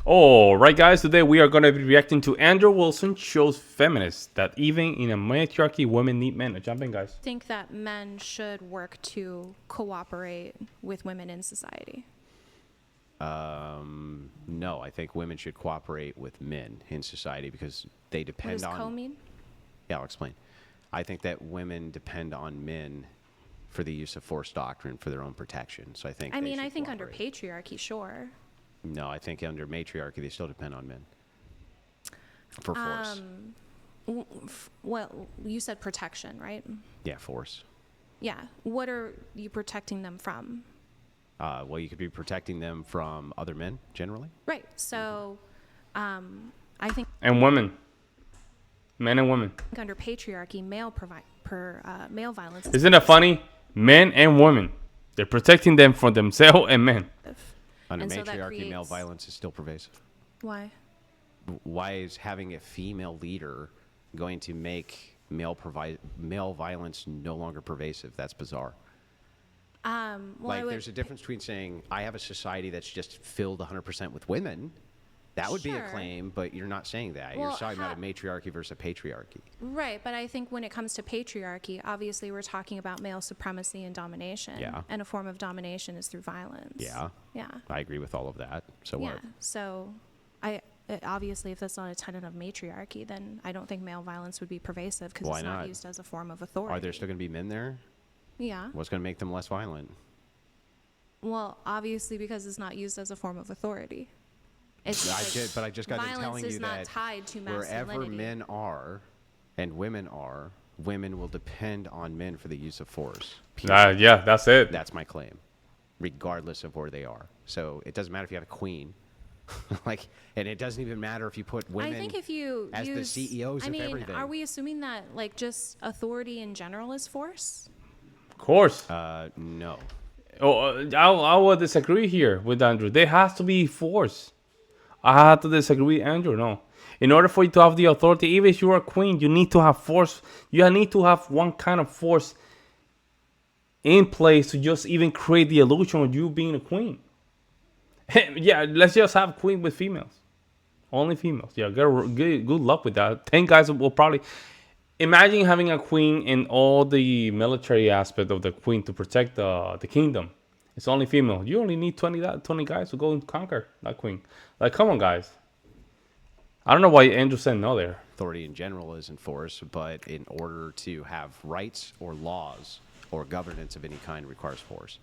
All right, guys. Today we are going to be reacting to Andrew Wilson shows feminists that even in a matriarchy, women need men. Jump in, guys. Think that men should work to cooperate with women in society. No, I think women should cooperate with men in society because they What depend does on. co mean? Yeah, I'll explain. I think that women depend on men for the use of force doctrine for their own protection. So I think. I they mean, should I think under cooperate. patriarchy, sure. No, I think under matriarchy they still depend on men for force. Well, you said protection, right? Yeah, force. Yeah. What are you protecting them from? Well, you could be protecting them from other men generally. Right. So, I think And women. Men and women. under patriarchy, male violence is Isn't it funny? Men and women. They're protecting them from themselves and men. pervasive. Under And so that matriarchy, male creates- violence is still pervasive. Why? Why is having a female leader going to make male violence no longer pervasive? That's bizarre. Well, I would, there's a difference between saying I have a society that's just filled 100% with women. That would be a Sure. claim, but you're not saying that. Well, You're talking about a matriarchy versus a patriarchy. right, but I think when it comes to patriarchy, obviously we're talking about male supremacy and domination. Yeah. And a form of domination is through violence. Yeah. Yeah. I agree with all of that. So Yeah. what? So, obviously, if that's not a tenet of matriarchy, then I don't think male violence would be pervasive because Why it's not not? used as a form of authority. Are there still going to be men there? Yeah. What's going to make them less violent? Well, obviously, because it's not used as a form of authority. It's But I just got done violence telling is you not that tied to wherever masculinity. men are and women are, women will depend on men for the use of force. Period. Yeah, that's it. That's my claim, regardless of where they are. So it doesn't matter if you have a queen, and it doesn't even matter if you put women. I think if you as the use, CEOs I of mean, everything. are we assuming that like just authority in general is force? Of course. No. I will disagree here with Andrew. There has to be force. I have to disagree with Andrew. No. In order for you to have the authority, even if you're a queen, you need to have force. You need to have one kind of force in place to just even create the illusion of you being a queen. Yeah, let's just have queen with females. Only females. Yeah, good luck with that. 10 guys will probably... Imagine having a queen and all the military aspect of the queen to protect the kingdom. It's only female. You only need 20 guys to go and conquer that queen. Like, come on, guys. I don't know why Andrew said no there. Authority in general is enforced, but in order to have rights or laws or governance of any kind requires force.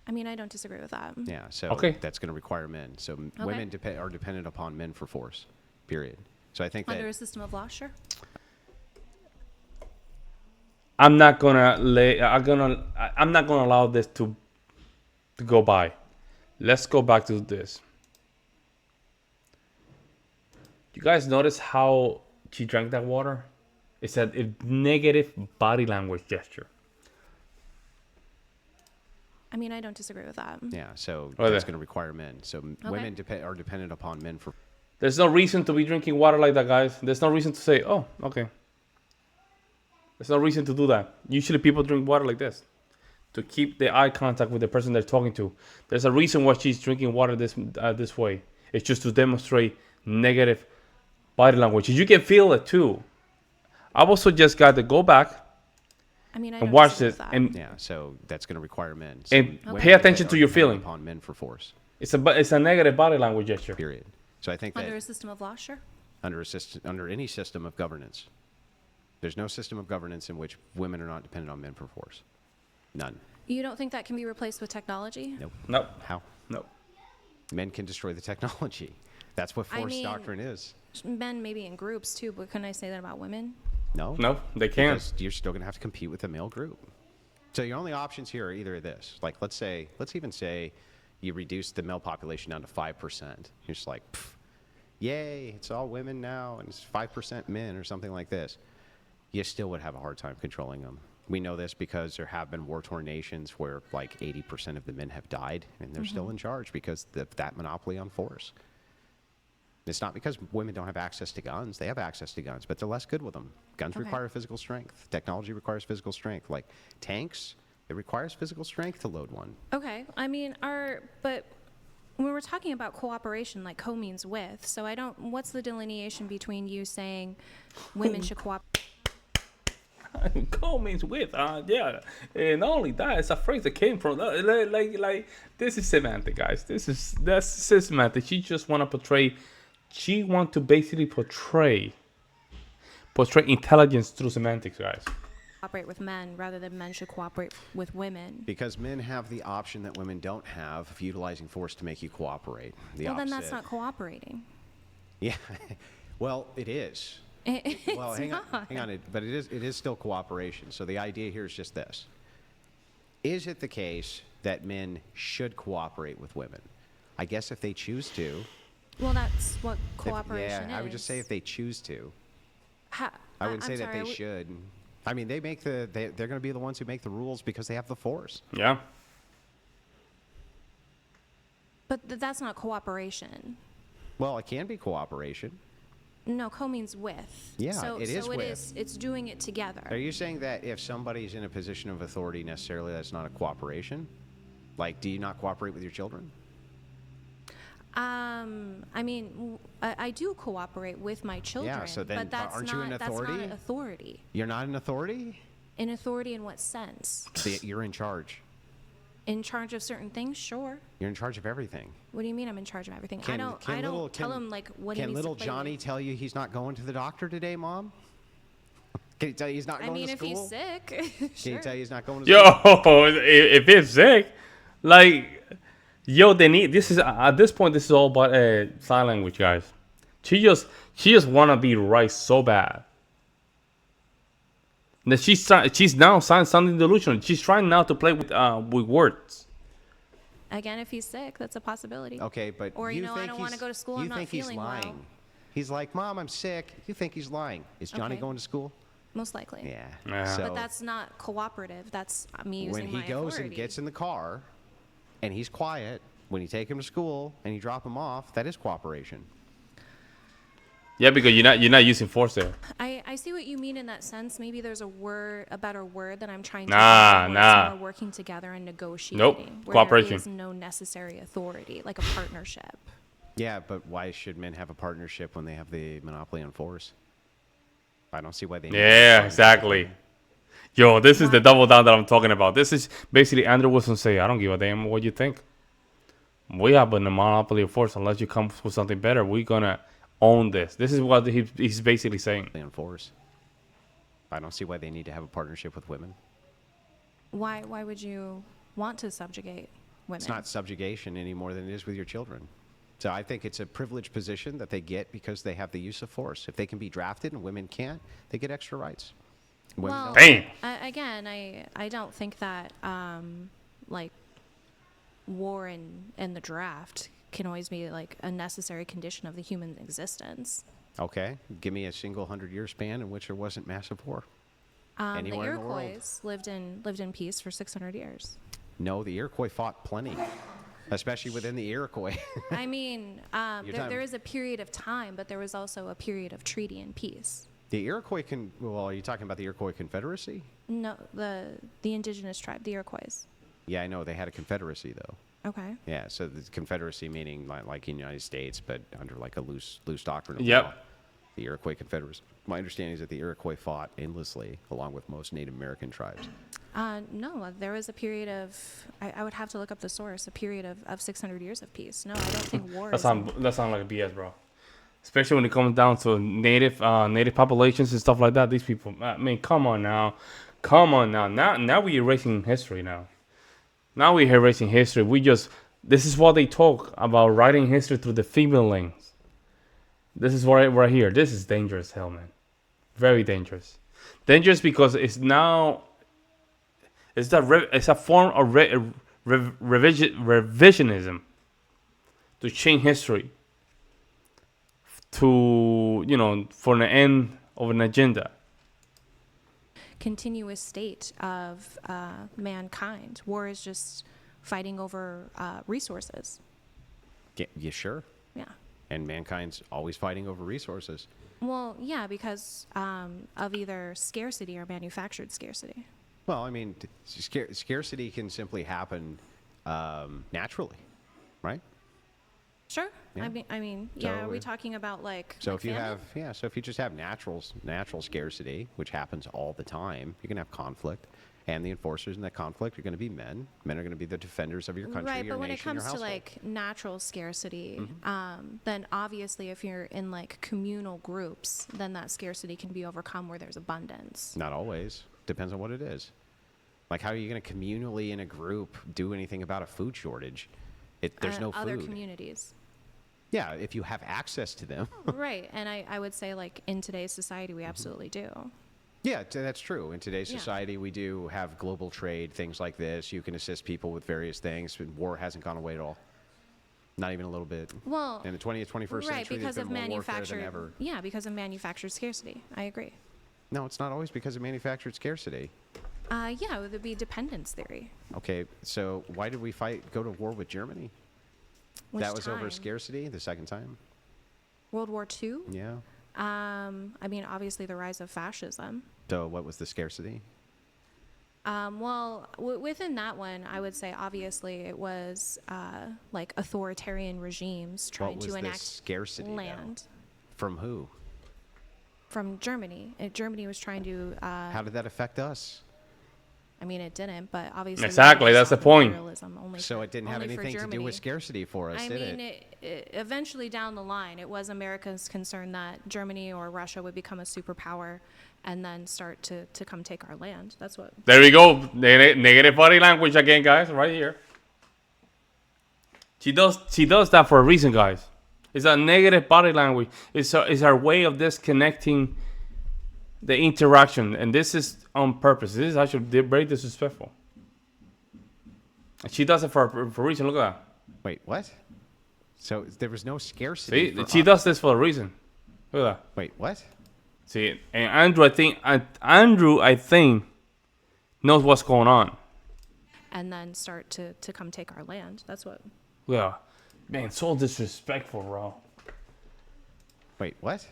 I mean, I don't disagree with that. Yeah, so Okay. that's going to require men. So women are dependent upon men for force, period. So I think Under that a system of law, sure. I'm not gonna allow this to go by. Let's go back to this. You guys notice how she drank that water? It's a negative body language gesture. I mean, I don't disagree with that. yeah, so Okay. that's going to require men. So women are dependent upon men for. There's no reason to be drinking water like that, guys. There's no reason to say, oh, okay. There's no reason to do that. Usually people drink water like this to keep the eye contact with the person they're talking to. There's a reason why she's drinking water this way. It's just to demonstrate negative body language. You can feel it too. I also just got to go back I mean, I and don't watch disagree this with that. and Yeah, so that's going to require men. So And women pay attention to are your dependent feeling. upon men for force, it's a negative body language gesture. period. So I think that Under a system of law, sure. under any system of governance, there's no system of governance in which women are not dependent on men for force. None. You don't think that can be replaced with technology? Nope. Nope. How? Nope. Men can destroy the technology. That's what I force mean- doctrine is. Men maybe in groups too, but couldn't I say that about women? No. No, they can't. Because you're still going to have to compete with a male group. So your only options here are either this. Like, let's even say you reduce the male population down to 5%. You're just like, pff, yay, it's all women now, and it's 5% men or something like this. You still would have a hard time controlling them. We know this because there have been war-torn nations where like 80% of the men have died, and they're still in charge because of that monopoly on force. It's not because women don't have access to guns. They have access to guns, but they're less good with them. Guns Okay. require physical strength. Technology requires physical strength. Like tanks, it requires physical strength to load one. Okay. I mean, but when we're talking about cooperation, like co means with, so I don't, what's the delineation between you saying women should cooperate? Co means with, yeah. And not only that, it's a phrase that came from like this is semantic, guys. That's semantic. She just want to portray. She want to basically portray intelligence through semantics, guys. Cooperate with men rather than men should cooperate with women. Because men have the option that women don't have of utilizing force to make you cooperate. The Well, opposite. then that's not cooperating. Yeah. Well, it is. Well, hang on, but it is still cooperation. So the idea here is just this: is it the case that men should cooperate with women? I guess if they choose to. Well, that's what cooperation is. I would just say if they choose to. Ha- I wouldn't I'm say that sorry, they should. I mean, they make they're going to be the ones who make the rules because they have the force. Yeah. But that's not cooperation. Well, it can be cooperation. No, co means with. Yeah, so, it is so with. It's doing it together. Are you saying that if somebody's in a position of authority, necessarily that's not a cooperation? Like, do you not cooperate with your children? I mean, I do cooperate with my children. Yeah, so then but that's aren't not, you an authority? That's not authority. You're not an authority? An authority in what sense? You're in charge. In charge of certain things, sure. You're in charge of everything. What do you mean I'm in charge of everything? Can I don't tell him like what he Can needs little to play Johnny with. tell you he's not going to the doctor today, Mom? Can he tell you he's not I going mean, to if school? he's sick, Can he sure. tell you he's not going to school? Yo, if it's sick, like, yo, they need. This is at this point. This is all about sign language, guys. She just wanna be right so bad. That she's now something delusional. She's trying now to play with words. Again, if he's sick, that's a possibility. Okay, but Or, you I think don't want to he's- go to school. You I'm not think he's feeling lying? well. He's like, Mom, I'm sick. You think he's lying? Is Johnny Okay. going to school? Most likely. Yeah. Yeah. So But that's not cooperative. That's me using when he my goes authority. and gets in the car, and he's quiet, when you take him to school and you drop him off, that is cooperation. Yeah, because you're not using force there. I see what you mean in that sense. Maybe there's a better word that I'm trying to Nah, use, where nah. it's more working together and negotiating. Nope. Where Cooperation. there is no necessary authority, like a partnership. Yeah, but why should men have a partnership when they have the monopoly on force? I don't see why they need to have a Yeah, partnership. exactly. Yo, this is the double down that I'm talking about. This is basically Andrew Wilson say, I don't give a damn what you think. We have a monopoly of force. Unless you come with something better, we're gonna own this. This is what he's basically saying. On force. I don't see why they need to have a partnership with women. Why would you want to subjugate women? It's not subjugation any more than it is with your children. So I think it's a privileged position that they get because they have the use of force. If they can be drafted and women can't, they get extra rights. Women Well, don't. Damn. again, I don't think that like war and the draft can always be like a necessary condition of the human existence. Okay, give me a single 100-year span in which there wasn't massive war. The Anywhere in the world. Iroquois lived in peace for 600 years. No, the Iroquois fought plenty, especially within the Iroquois. I mean, You're talking- there is a period of time, but there was also a period of treaty and peace. The Iroquois well, are you talking about the Iroquois Confederacy? No, the indigenous tribe, the Iroquois. Yeah, I know they had a confederacy though. Okay. Yeah, so the Confederacy meaning like in the United States, but under like a loose doctrine of Yep. law. The Iroquois Confederacy. My understanding is that the Iroquois fought endlessly, along with most Native American tribes. No, there was a period of, I would have to look up the source, a period of 600 years of peace. No, I don't think war That is. sound like BS, bro. Especially when it comes down to native populations and stuff like that. These people, I mean, come on now. Now we're erasing history now. Now we're erasing history. This is what they talk about, writing history through the female lens. This is right here. This is dangerous, hell, man. Very dangerous. Dangerous because it's a form of revisionism to change history to, for the end of an agenda. Continuous state of mankind. War is just fighting over resources. Yeah, you sure? Yeah. And mankind's always fighting over resources. Well, yeah, because of either scarcity or manufactured scarcity. Well, I mean, scarcity can simply happen naturally, right? Sure. Yeah. Yeah. Are we So- talking about like? So like if you famine? have, yeah, so if you just have natural scarcity, which happens all the time, you can have conflict, and the enforcers in that conflict are going to be men. Men are going to be the defenders of your country, Right, your but when it nation, your comes to household. like natural scarcity, then obviously if you're in like communal groups, then that scarcity can be overcome where there's abundance. Not always. Depends on what it is. Like, how are you going to communally in a group do anything about a food shortage? There's no food. Other communities. Yeah, if you have access to them. Right, and I would say like in today's society we absolutely do. Yeah, that's true. In today's Yeah. society, we do have global trade, things like this. You can assist people with various things. War hasn't gone away at all. Not even a little bit. Well, In the 20th, 21st right, century, because there's of been more warfare than manufactured, ever. yeah, because of manufactured scarcity. I agree. No, it's not always because of manufactured scarcity. Yeah, it would be dependence theory. Okay, so why did we go to war with Germany? Which That was over time? scarcity the second time? World War II. Yeah. Obviously the rise of fascism. So what was the scarcity? Within that one, I would say obviously it was like authoritarian regimes trying What was to the enact scarcity, though? land From who? from Germany. Germany was trying to. How did that affect us? It didn't, but obviously. Exactly, that's the point. Imperialism only So for- it didn't have only for anything to do with Germany. scarcity for us, did it? Eventually down the line, it was America's concern that Germany or Russia would become a superpower and then start to come take our land. That's what. There we go. Negative body language again, guys. Right here. She does that for a reason, guys. It's a negative body language. It's our way of disconnecting the interaction, and this is on purpose. This is actually very disrespectful. And she does it for a reason. Look at that. Wait, what? So there was no scarcity. See, for she us. does this for a reason. Look at that. Wait, what? See, and Andrew, I think, knows what's going on. And then start to come take our land. That's what. Yeah, man, so disrespectful, bro. Wait, what?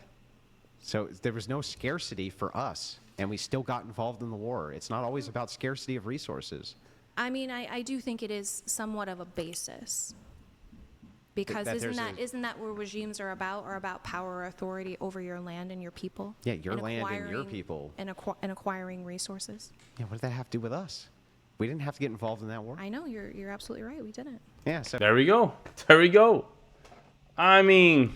So there was no scarcity for us, and we still got involved in the war. It's not always about scarcity of resources. I do think it is somewhat of a basis. Because that there's isn't that what regimes are about power or authority over your land and your people? Yeah, your And land and your acquiring- people. And acquiring resources. Yeah, what did that have to do with us? We didn't have to get involved in that war. I know you're absolutely right. We didn't. Yeah, so There we go. There we go. I mean,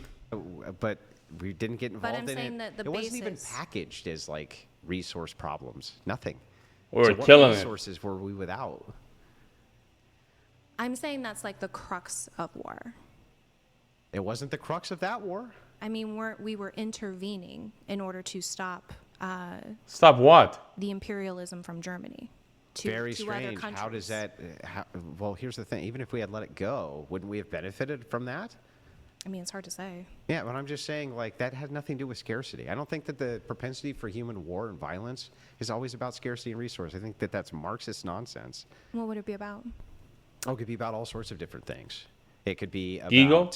but we didn't get But involved I'm in saying it. that the It wasn't even basis- packaged as like resource problems. Nothing. we were So what killing it. resources were we without? I'm saying that's like the crux of war. It wasn't the crux of that war. We were intervening in order to stop Stop what? the imperialism from Germany to, Very to other strange. countries. How does that? Well, here's the thing. Even if we had let it go, wouldn't we have benefited from that? It's hard to say. Yeah, but I'm just saying, like, that had nothing to do with scarcity. I don't think that the propensity for human war and violence is always about scarcity and resource. I think that that's Marxist nonsense. What would it be about? Oh, it could be about all sorts of different things. It could be about Ego?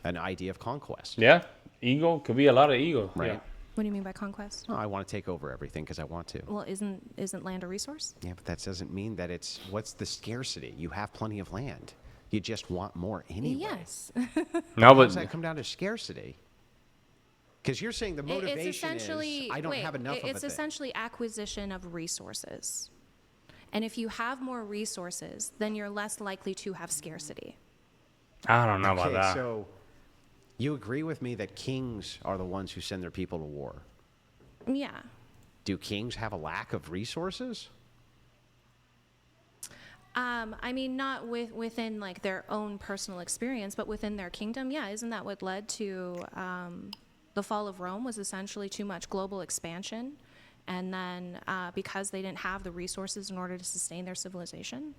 An idea of conquest. Yeah, ego could be a lot of ego. Right. Yeah. What do you mean by conquest? Oh, I want to take over everything because I want to. Well, isn't land a resource? Yeah, but that doesn't mean that it's what's the scarcity? You have plenty of land. You just want more anyway. Yes. No, How but does that come down to scarcity? Because you're saying the motivation It's essentially is I don't have enough of it's it. essentially acquisition of resources. And if you have more resources, then you're less likely to have scarcity. I don't know about Okay, that. so you agree with me that kings are the ones who send their people to war. Yeah. Do kings have a lack of resources? Not within like their own personal experience, but within their kingdom. Yeah, isn't that what led to the fall of Rome? Was essentially too much global expansion, and then because they didn't have the resources in order to sustain their civilization.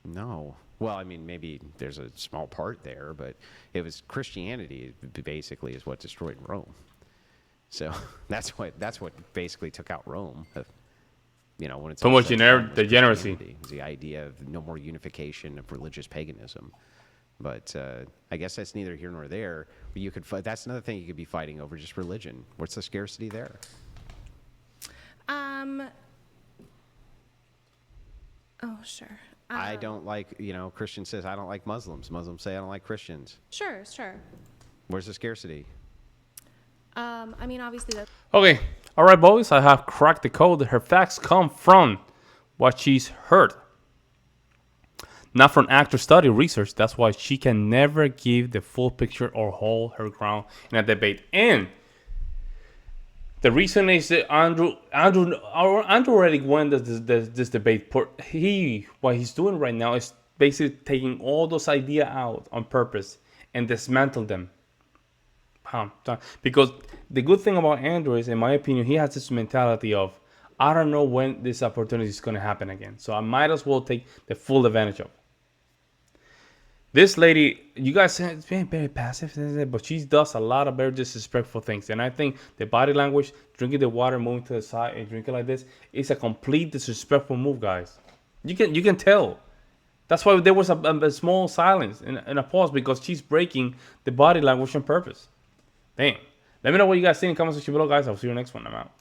No. Well, I mean, maybe there's a small part there, but it was Christianity basically is what destroyed Rome. So that's what basically took out Rome. When it's Too all much said and done, was degeneracy. Christianity. It was the idea of no more unification of religious paganism. But I guess that's neither here nor there. But you could that's another thing you could be fighting over, just religion. What's the scarcity there? Oh, sure. I don't like, Christian says, I don't like Muslims. Muslims say, I don't like Christians. Sure, sure. Where's the scarcity? I mean, obviously that. Okay, all right, boys. I have cracked the code. Her facts come from what she's heard, not from actual study research. That's why she can never give the full picture or hold her ground in a debate. And the reason is that Andrew already won this debate. What he's doing right now is basically taking all those ideas out on purpose and dismantle them. Because the good thing about Andrew is, in my opinion, he has this mentality of, I don't know when this opportunity is going to happen again, so I might as well take the full advantage of it. This lady, you guys say it's being very passive, but she does a lot of very disrespectful things. And I think the body language, drinking the water, moving to the side, and drinking like this, is a complete disrespectful move, guys. You can tell. That's why there was a small silence and a pause, because she's breaking the body language on purpose. Damn. Let me know what you guys think in the comment section below, guys. I'll see you next one. I'm out.